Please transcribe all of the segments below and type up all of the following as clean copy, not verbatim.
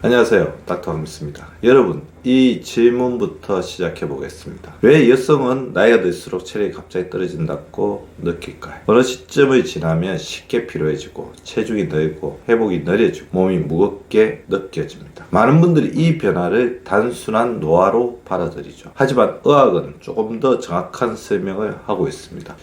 안녕하세요, 닥터 황미스입니다. 여러분, 이 질문부터 시작해 보겠습니다. 왜 여성은 나이가 들수록 체력이 갑자기 떨어진다고 느낄까요? 어느 시점을 지나면 쉽게 피로해지고 체중이 늘고 회복이 느려지고 몸이 무겁게 느껴집니다. 많은 분들이 이 변화를 단순한 노화로 받아들이죠. 하지만 의학은 조금 더 정확한 설명을 하고 있습니다.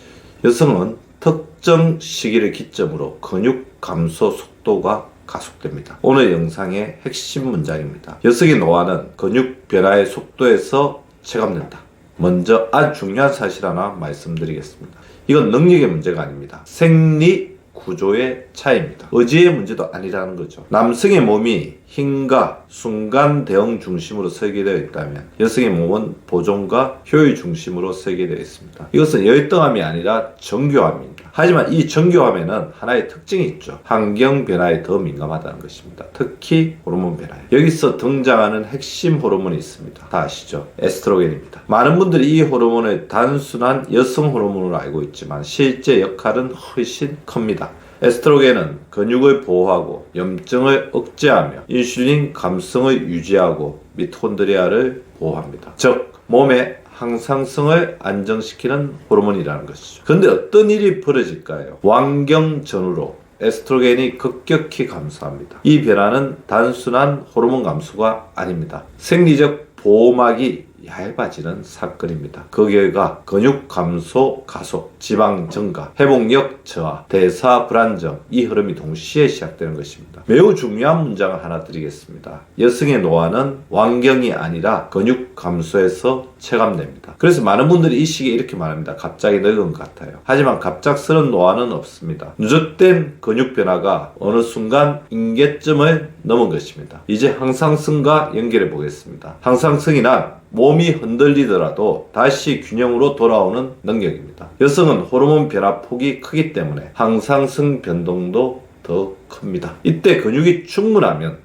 여성은 특정 시기를 기점으로 근육 감소 속도가 가속됩니다. 오늘 영상의 핵심 문장입니다. 여성의 노화는 근육 변화의 속도에서 체감된다. 먼저 아주 중요한 사실 하나 말씀드리겠습니다. 이건 능력의 문제가 아닙니다. 생리 구조의 차이입니다. 의지의 문제도 아니라는 거죠. 남성의 몸이 힘과 순간 대응 중심으로 설계되어 있다면 여성의 몸은 보존과 효율 중심으로 설계되어 있습니다. 이것은 열등함이 아니라 정교함입니다. 하지만 이 정교함에는 하나의 특징이 있죠. 환경 변화에 더 민감하다는 것입니다. 특히 호르몬 변화에. 여기서 등장하는 핵심 호르몬이 있습니다. 다 아시죠? 에스트로겐입니다. 많은 분들이 이 호르몬을 단순한 여성 호르몬으로 알고 있지만 실제 역할은 훨씬 큽니다. 에스트로겐은 근육을 보호하고 염증을 억제하며 인슐린 감성을 유지하고 미토콘드리아를 보호합니다. 즉 몸의 항상성을 안정시키는 호르몬이라는 것이죠. 그런데 어떤 일이 벌어질까요? 완경 전후로 에스트로겐이 급격히 감소합니다. 이 변화는 단순한 호르몬 감소가 아닙니다. 생리적 보호막이 얇아지는 사건입니다. 그 결과 근육 감소 가속, 지방 증가, 회복력 저하, 대사 불안정, 이 흐름이 동시에 시작되는 것입니다. 매우 중요한 문장을 하나 드리겠습니다. 여성의 노화는 완경이 아니라 근육 감소에서 체감됩니다. 그래서 많은 분들이 이 시기에 이렇게 말합니다. 갑자기 늙은 것 같아요. 하지만 갑작스런 노화는 없습니다. 누적된 근육 변화가 어느 순간 임계점을 넘은 것입니다. 이제 항상성과 연결해 보겠습니다. 항상성이란 몸이 흔들리더라도 다시 균형으로 돌아오는 능력입니다. 여성은 호르몬 변화 폭이 크기 때문에 항상성 변동도 더 큽니다. 이때 근육이 충분하면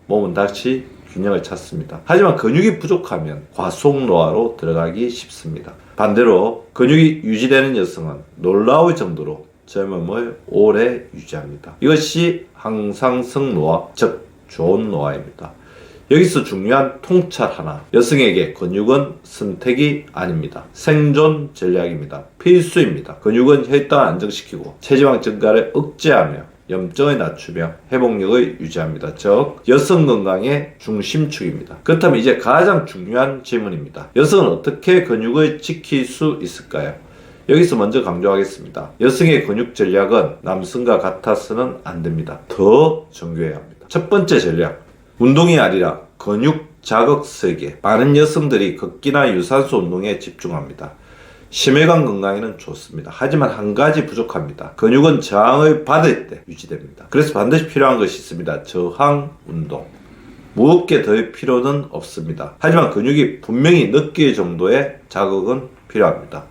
몸은 다시 균형을 찾습니다. 하지만 근육이 부족하면 과속 노화로 들어가기 쉽습니다. 반대로 근육이 유지되는 여성은 놀라울 정도로 젊음을 오래 유지합니다. 이것이 항상성 노화, 즉 좋은 노화입니다. 여기서 중요한 통찰 하나. 여성에게 근육은 선택이 아닙니다. 생존 전략입니다. 필수입니다. 근육은 혈당을 안정시키고 체지방 증가를 억제하며 염증을 낮추며 회복력을 유지합니다. 즉 여성 건강의 중심축입니다. 그렇다면 이제 가장 중요한 질문입니다. 여성은 어떻게 근육을 지킬 수 있을까요? 여기서 먼저 강조하겠습니다. 여성의 근육 전략은 남성과 같아서는 안 됩니다. 더 정교해야 합니다. 첫 번째 전략. 운동이 아니라 근육 자극 설계. 많은 여성들이 걷기나 유산소 운동에 집중합니다. 심혈관 건강에는 좋습니다. 하지만 한 가지 부족합니다. 근육은 저항을 받을 때 유지됩니다. 그래서 반드시 필요한 것이 있습니다. 저항 운동. 무겁게 들 필요는 없습니다. 하지만 근육이 분명히 느낄 정도의 자극은 필요합니다.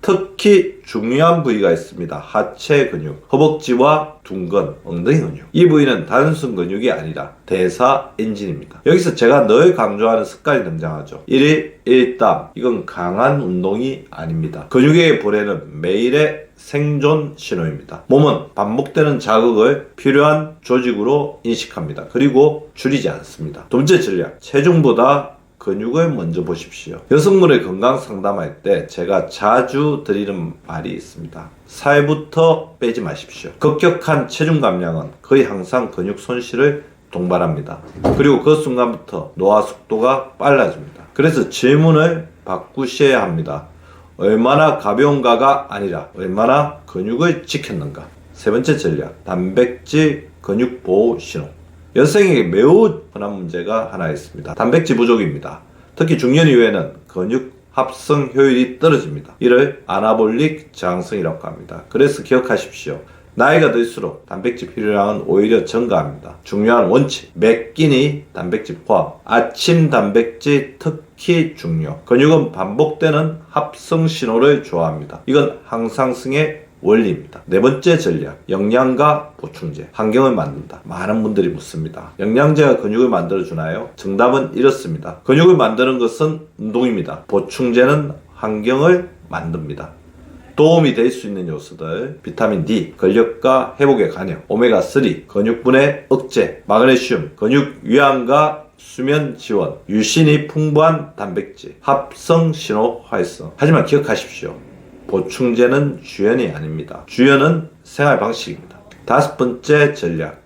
특히 중요한 부위가 있습니다. 하체 근육, 허벅지와 둔근, 엉덩이 근육. 이 부위는 단순 근육이 아니라 대사 엔진입니다. 여기서 제가 늘 강조하는 습관이 등장하죠. 1일 1땀. 이건 강한 운동이 아닙니다. 근육에 보내는 매일의 생존 신호입니다. 몸은 반복되는 자극을 필요한 조직으로 인식합니다. 그리고 줄이지 않습니다. 두 번째 전략. 체중보다 근육을 먼저 보십시오. 여성분의 건강 상담할 때 제가 자주 드리는 말이 있습니다. 살부터 빼지 마십시오. 급격한 체중 감량은 거의 항상 근육 손실을 동반합니다. 그리고 그 순간부터 노화 속도가 빨라집니다. 그래서 질문을 바꾸셔야 합니다. 얼마나 가벼운가가 아니라 얼마나 근육을 지켰는가. 세 번째 전략, 단백질 근육 보호 신호. 여성에게 매우 흔한 문제가 하나 있습니다. 단백질 부족입니다. 특히 중년 이후에는 근육 합성 효율이 떨어집니다. 이를 아나볼릭 저항성이라고 합니다. 그래서 기억하십시오. 나이가 들수록 단백질 필요량은 오히려 증가합니다. 중요한 원칙, 매 끼니 단백질 포함, 아침 단백질 특히 중요. 근육은 반복되는 합성 신호를 좋아합니다. 이건 항상성의 원리입니다. 네 번째 전략, 영양과 보충제. 환경을 만든다. 많은 분들이 묻습니다. 영양제가 근육을 만들어주나요? 정답은 이렇습니다. 근육을 만드는 것은 운동입니다. 보충제는 환경을 만듭니다. 도움이 될 수 있는 요소들: 비타민 D, 근력과 회복에 관여, 오메가3, 근육분해 억제, 마그네슘, 근육 위안과 수면 지원, 유신이 풍부한 단백질, 합성 신호 활성. 하지만 기억하십시오. 보충제는 주연이 아닙니다. 주연은 생활 방식입니다. 5번째 전략.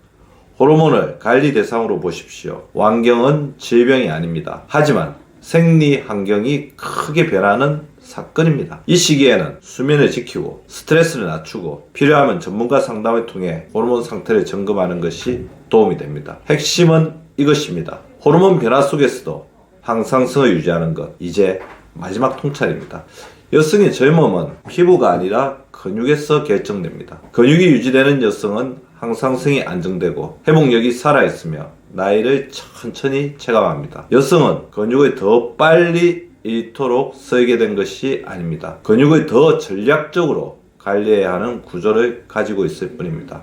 호르몬을 관리 대상으로 보십시오. 완경은 질병이 아닙니다. 하지만 생리 환경이 크게 변하는 사건입니다. 이 시기에는 수면을 지키고 스트레스를 낮추고 필요하면 전문가 상담을 통해 호르몬 상태를 점검하는 것이 도움이 됩니다. 핵심은 이것입니다. 호르몬 변화 속에서도 항상성을 유지하는 것. 이제 마지막 통찰입니다. 여성의 젊음은 피부가 아니라 근육에서 결정됩니다. 근육이 유지되는 여성은 항상성이 안정되고 회복력이 살아있으며 나이를 천천히 체감합니다. 여성은 근육을 더 빨리 잃도록 쓰게 된 것이 아닙니다. 근육을 더 전략적으로 관리해야 하는 구조를 가지고 있을 뿐입니다.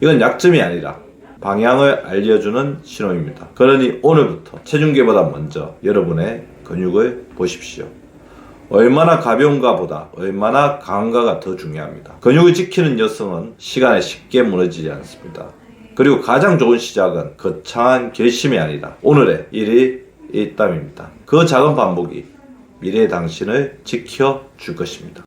이건 약점이 아니라 방향을 알려주는 신호입니다. 그러니 오늘부터 체중계보다 먼저 여러분의 근육을 보십시오. 얼마나 가벼운가 보다 얼마나 강한가가 더 중요합니다. 근육을 지키는 여성은 시간에 쉽게 무너지지 않습니다. 그리고 가장 좋은 시작은 거창한 결심이 아니라 오늘의 1일 1땀입니다. 그 작은 반복이 미래의 당신을 지켜줄 것입니다.